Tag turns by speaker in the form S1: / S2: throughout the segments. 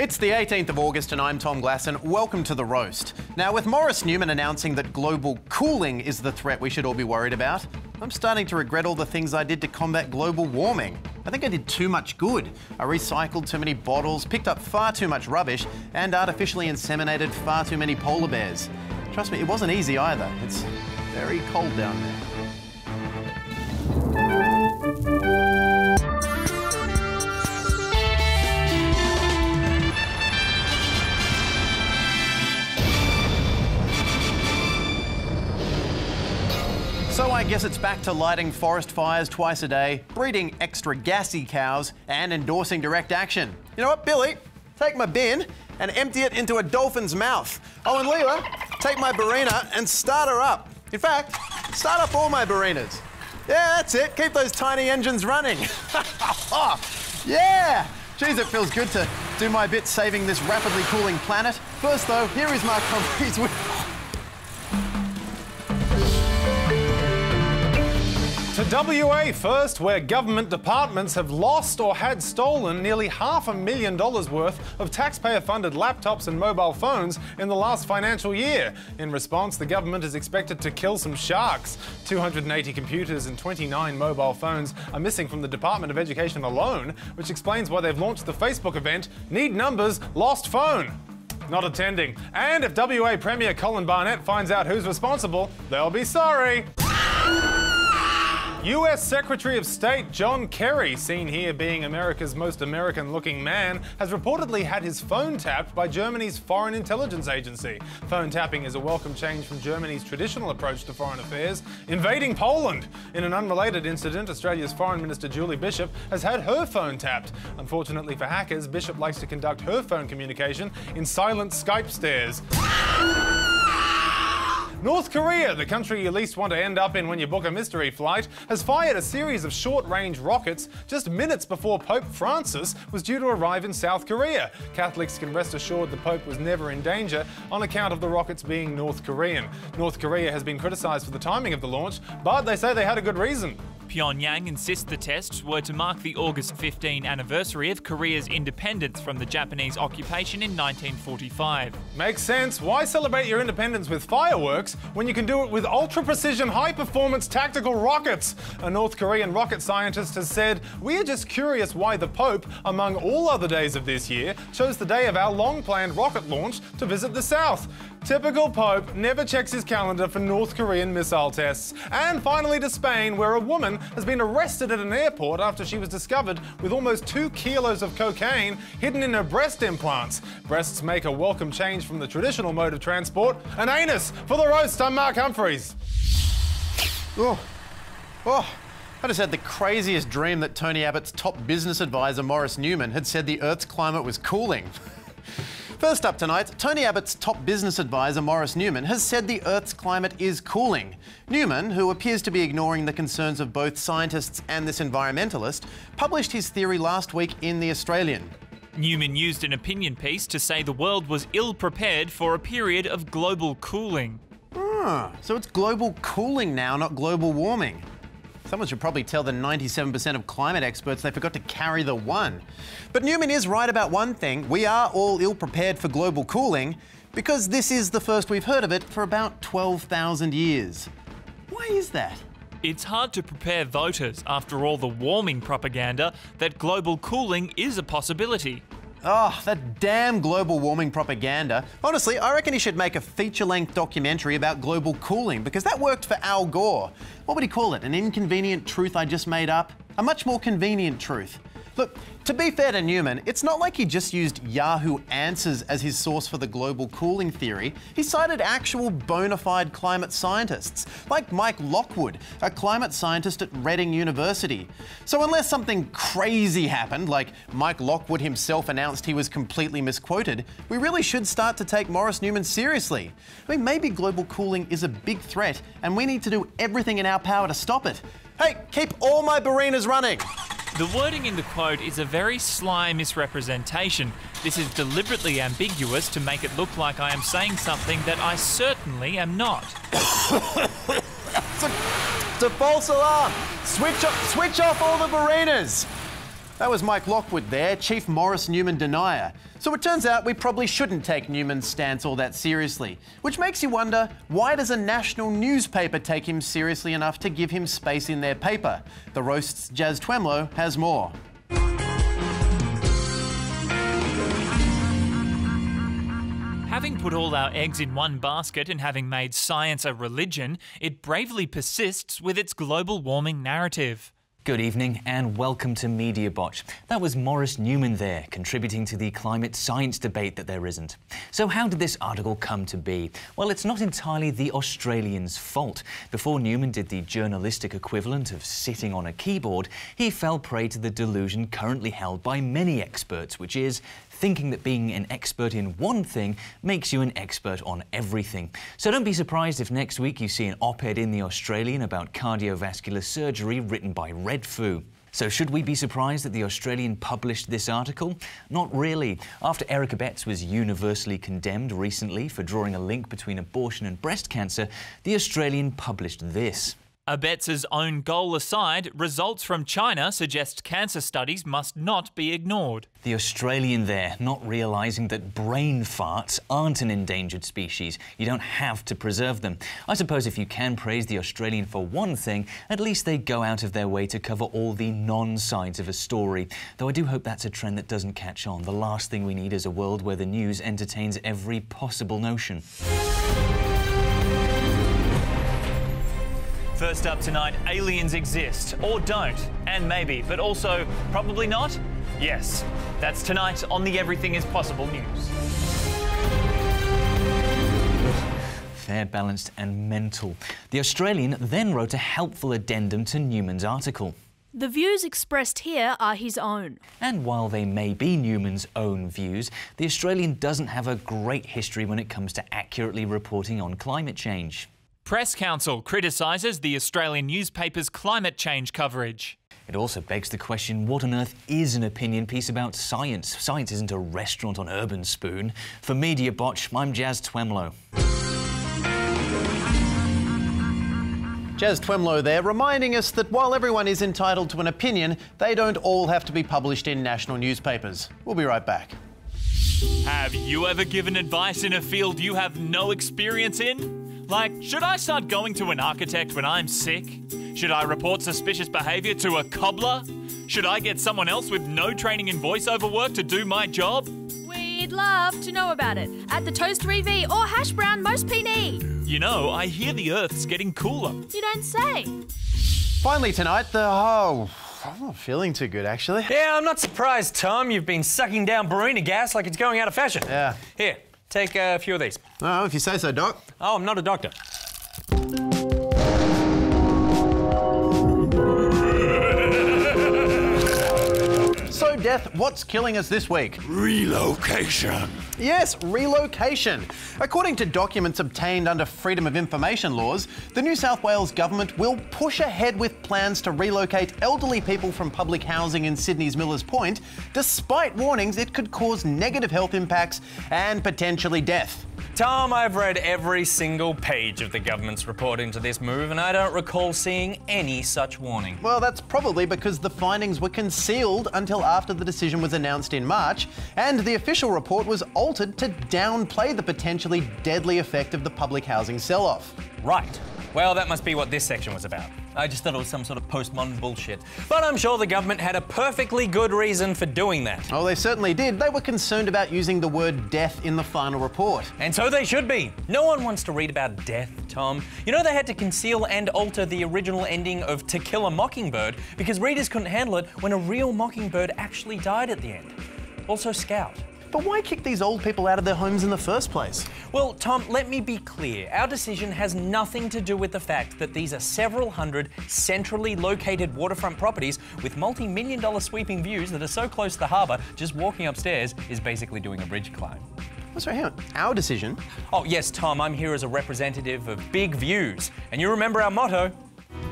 S1: It's the 18th of August and I'm Tom Glasson. Welcome to The Roast. Now, with Maurice Newman announcing that global cooling is the threat we should all be worried about, I'm starting to regret all the things I did to combat global warming. I think I did too much good. I recycled too many bottles, picked up far too much rubbish, and artificially inseminated far too many polar bears. Trust me, it wasn't easy either. It's very cold down there. So I guess it's back to lighting forest fires twice a day, breeding extra gassy cows, and endorsing direct action. You know what, Billy? Take my bin and empty it into a dolphin's mouth. Oh, and Leela, take my Barina and start her up. In fact, start up all my Barinas. Yeah, that's it. Keep those tiny engines running. Yeah! Geez, it feels good to do my bit saving this rapidly cooling planet. First, though, here is Mark Humphries with...
S2: To WA first, where government departments have lost or had stolen nearly $500,000 worth of taxpayer-funded laptops and mobile phones in the last financial year. In response, the government is expected to kill some sharks. 280 computers and 29 mobile phones are missing from the Department of Education alone, which explains why they've launched the Facebook event, Need Numbers, Lost Phone. Not attending. And if WA Premier Colin Barnett finds out who's responsible, they'll be sorry. US Secretary of State John Kerry, seen here being America's most American-looking man, has reportedly had his phone tapped by Germany's Foreign Intelligence Agency. Phone tapping is a welcome change from Germany's traditional approach to foreign affairs, invading Poland. In an unrelated incident, Australia's Foreign Minister Julie Bishop has had her phone tapped. Unfortunately for hackers, Bishop likes to conduct her phone communication in silent Skype stares. North Korea, the country you least want to end up in when you book a mystery flight, has fired a series of short-range rockets just minutes before Pope Francis was due to arrive in South Korea. Catholics can rest assured the Pope was never in danger on account of the rockets being North Korean. North Korea has been criticised for the timing of the launch, but they say they had a good reason.
S3: Pyongyang insists the tests were to mark the August 15 anniversary of Korea's independence from the Japanese occupation in 1945.
S2: Makes sense. Why celebrate your independence with fireworks when you can do it with ultra-precision, high-performance tactical rockets? A North Korean rocket scientist has said, "We are just curious why the Pope, among all other days of this year, chose the day of our long-planned rocket launch to visit the South." Typical Pope never checks his calendar for North Korean missile tests. And finally to Spain, where a woman has been arrested at an airport after she was discovered with almost 2 kilos of cocaine hidden in her breast implants. Breasts make a welcome change from the traditional mode of transport. An anus for The Roast, I'm Mark Humphries.
S1: Oh, I just had the craziest dream that Tony Abbott's top business advisor, Maurice Newman, had said the Earth's climate was cooling. First up tonight, Tony Abbott's top business advisor, Maurice Newman, has said the Earth's climate is cooling. Newman, who appears to be ignoring the concerns of both scientists and this environmentalist, published his theory last week in The Australian.
S3: Newman used an opinion piece to say the world was ill-prepared for a period of global cooling.
S1: So it's global cooling now, not global warming. Someone should probably tell the 97% of climate experts they forgot to carry the one. But Newman is right about one thing. We are all ill-prepared for global cooling because this is the first we've heard of it for about 12,000 years. Why is that?
S3: It's hard to prepare voters, after all the warming propaganda, that global cooling is a possibility.
S1: Oh, that damn global warming propaganda. Honestly, I reckon he should make a feature-length documentary about global cooling because that worked for Al Gore. What would he call it? An inconvenient truth I just made up? A much more convenient truth. Look, to be fair to Newman, it's not like he just used Yahoo Answers as his source for the global cooling theory. He cited actual bona fide climate scientists, like Mike Lockwood, a climate scientist at Reading University. So unless something crazy happened, like Mike Lockwood himself announced he was completely misquoted, we really should start to take Maurice Newman seriously. I mean, maybe global cooling is a big threat, and we need to do everything in our power to stop it. Hey, keep all my Barinas running!
S3: The wording in the quote is a very sly misrepresentation. This is deliberately ambiguous to make it look like I am saying something that I certainly am not.
S1: It's a false alarm! Switch off all the Barinas! That was Mike Lockwood there, Chief Maurice Newman denier. So it turns out we probably shouldn't take Newman's stance all that seriously. Which makes you wonder, why does a national newspaper take him seriously enough to give him space in their paper? The Roast's Jazz Twemlow has more.
S3: Having put all our eggs in one basket and having made science a religion, it bravely persists with its global warming narrative.
S4: Good evening and welcome to Media Botch. That was Maurice Newman there, contributing to the climate science debate that there isn't. So how did this article come to be? Well, it's not entirely the Australians' fault. Before Newman did the journalistic equivalent of sitting on a keyboard, he fell prey to the delusion currently held by many experts, which is thinking that being an expert in one thing makes you an expert on everything. So don't be surprised if next week you see an op-ed in The Australian about cardiovascular surgery written by Red Foo. So should we be surprised that The Australian published this article? Not really. After Erica Betts was universally condemned recently for drawing a link between abortion and breast cancer, The Australian published this.
S3: Betts' own goal aside, results from China suggest cancer studies must not be ignored.
S4: The Australian there, not realising that brain farts aren't an endangered species. You don't have to preserve them. I suppose if you can praise The Australian for one thing, at least they go out of their way to cover all the non-sides of a story. Though I do hope that's a trend that doesn't catch on. The last thing we need is a world where the news entertains every possible notion.
S3: First up tonight, aliens exist, or don't, and maybe, but also probably not? Yes, that's tonight on the Everything is Possible news.
S4: Fair, balanced and mental. The Australian then wrote a helpful addendum to Newman's article.
S5: The views expressed here are his own.
S4: And while they may be Newman's own views, The Australian doesn't have a great history when it comes to accurately reporting on climate change.
S3: Press Council criticises the Australian newspaper's climate change coverage.
S4: It also begs the question, what on earth is an opinion piece about science? Science isn't a restaurant on Urban Spoon. For Media Botch, I'm Jazz Twemlow.
S1: Jazz Twemlow there, reminding us that while everyone is entitled to an opinion, they don't all have to be published in national newspapers. We'll be right back.
S3: Have you ever given advice in a field you have no experience in? Like, should I start going to an architect when I'm sick? Should I report suspicious behaviour to a cobbler? Should I get someone else with no training in voiceover work to do my job?
S5: We'd love to know about it at the Toaster EV or Hash Brown Most PD.
S3: You know, I hear the Earth's getting cooler.
S5: You don't say.
S1: Finally tonight, I'm not feeling too good, actually.
S6: Yeah, I'm not surprised, Tom. You've been sucking down Barina gas like it's going out of fashion.
S1: Yeah.
S6: Here, take a few of these.
S1: Oh, if you say so, Doc.
S6: Oh, I'm not a doctor.
S1: So, Death, what's killing us this week?
S2: Relocation.
S1: Yes, relocation. According to documents obtained under Freedom of Information laws, the New South Wales government will push ahead with plans to relocate elderly people from public housing in Sydney's Millers Point, despite warnings it could cause negative health impacts and potentially death.
S6: Tom, I've read every single page of the government's report into this move, and I don't recall seeing any such warning.
S1: Well, that's probably because the findings were concealed until after the decision was announced in March, and the official report was altered to downplay the potentially deadly effect of the public housing sell-off.
S6: Right. Well, that must be what this section was about. I just thought it was some sort of postmodern bullshit. But I'm sure the government had a perfectly good reason for doing that.
S1: Oh, they certainly did. They were concerned about using the word death in the final report.
S6: And so they should be. No one wants to read about death, Tom. You know they had to conceal and alter the original ending of To Kill a Mockingbird because readers couldn't handle it when a real mockingbird actually died at the end. Also Scout.
S1: But why kick these old people out of their homes in the first place?
S6: Well, Tom, let me be clear. Our decision has nothing to do with the fact that these are several hundred centrally located waterfront properties with multi-million-dollar sweeping views that are so close to the harbour, just walking upstairs is basically doing a bridge climb.
S1: Oh, sorry, hang on. Our decision?
S6: Oh, yes, Tom, I'm here as a representative of Big Views. And you remember our motto?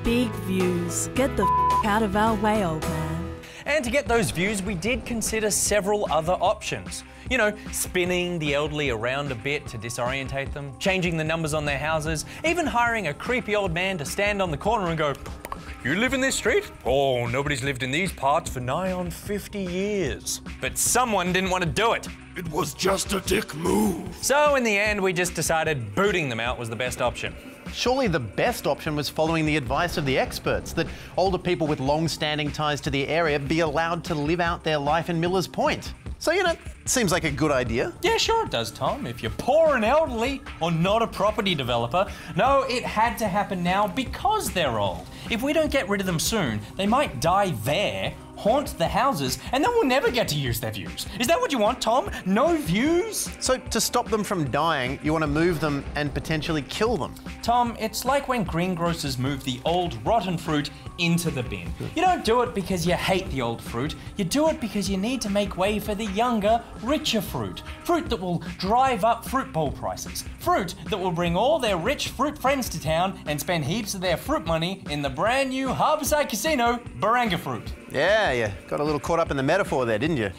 S5: Big views. Get the out of our way, old man.
S6: And to get those views, we did consider several other options. You know, spinning the elderly around a bit to disorientate them, changing the numbers on their houses, even hiring a creepy old man to stand on the corner and go, "You live in this street? Oh, nobody's lived in these parts for nigh on 50 years. But someone didn't want to do it.
S7: It was just a dick move.
S6: So in the end, we just decided booting them out was the best option.
S1: Surely the best option was following the advice of the experts, that older people with long-standing ties to the area be allowed to live out their life in Millers Point. So, you know, seems like a good idea.
S6: Yeah, sure it does, Tom. If you're poor and elderly or not a property developer. No, it had to happen now because they're old. If we don't get rid of them soon, they might die there, haunt the houses, and then we'll never get to use their views. Is that what you want, Tom? No views?
S1: So to stop them from dying, you want to move them and potentially kill them.
S6: Tom, it's like when greengrocers move the old rotten fruit into the bin. You don't do it because you hate the old fruit. You do it because you need to make way for the younger, richer fruit. Fruit that will drive up fruit bowl prices. Fruit that will bring all their rich fruit friends to town and spend heaps of their fruit money in the brand new Harborside Casino, Baranga fruit.
S1: Yeah, you got a little caught up in the metaphor there, didn't you?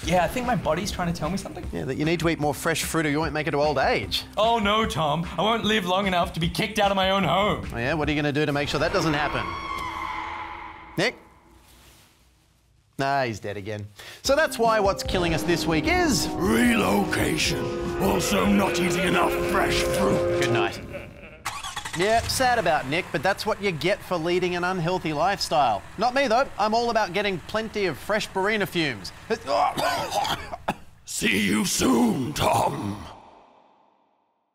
S6: Yeah, I think my body's trying to tell me something.
S1: Yeah, that you need to eat more fresh fruit or you won't make it to old age.
S6: Oh no, Tom. I won't live long enough to be kicked out of my own home.
S1: Oh, yeah, what are you going to do to make sure that doesn't happen? Nick? Nah, he's dead again. So that's why what's killing us this week is...
S7: relocation. Also not eating enough fresh fruit.
S1: Good night. Yeah, sad about Nick, but that's what you get for leading an unhealthy lifestyle. Not me, though. I'm all about getting plenty of fresh Barina fumes.
S7: See you soon, Tom.